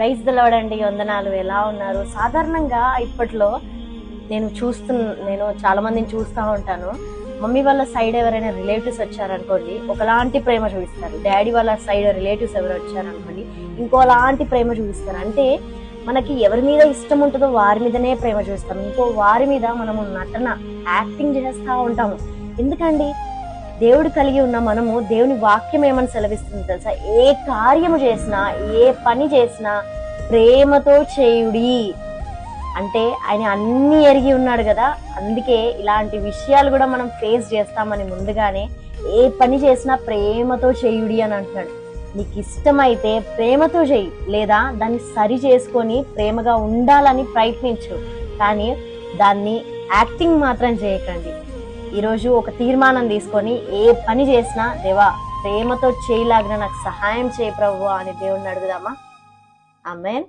Praise the lord అండి. వందనాలు. ఎలా ఉన్నారు? సాధారణంగా ఇప్పట్లో నేను చాలా మందిని చూస్తూ ఉంటాను. మమ్మీ వాళ్ళ సైడ్ ఎవరైనా రిలేటివ్స్ వచ్చారనుకోండి, ఒకలాంటి ప్రేమ చూపిస్తారు. డాడీ వాళ్ళ సైడ్ రిలేటివ్స్ ఎవరు వచ్చారనుకోండి, ఇంకోలాంటి ప్రేమ చూపిస్తారు. అంటే మనకి ఎవరి మీద ఇష్టం ఉంటుందో వారి మీదనే ప్రేమ చూపిస్తాం. ఇంకో వారి మీద మనము యాక్టింగ్ చేస్తూ ఉంటాము. ఎందుకండి? దేవుడు కలిగి ఉన్న మనము, దేవుని వాక్యం ఏమని సెలవిస్తుంది తెలుసా? ఏ కార్యము చేసినా, ఏ పని చేసినా ప్రేమతో చేయుడి అంటే ఆయన అన్ని ఎరిగి ఉన్నాడు కదా. అందుకే ఇలాంటి విషయాలు కూడా మనం ఫేస్ చేస్తామని ముందుగానే ఏ పని చేసినా ప్రేమతో చేయుడి అని అంటున్నాడు. నీకు ఇష్టమైతే ప్రేమతో చేయి, లేదా దాన్ని సరి చేసుకొని ప్రేమగా ఉండాలని ప్రయత్నించు, కానీ దాన్ని యాక్టింగ్ మాత్రం చేయకండి. ఈరోజు ఒక తీర్మానం తీసుకొని ఏ పని చేసినా, దేవా ప్రేమతో చేయలాగిన నాకు సహాయం చేయ ప్రభువా అని దేవుణ్ణి అడుగుదామా? ఆమేన్.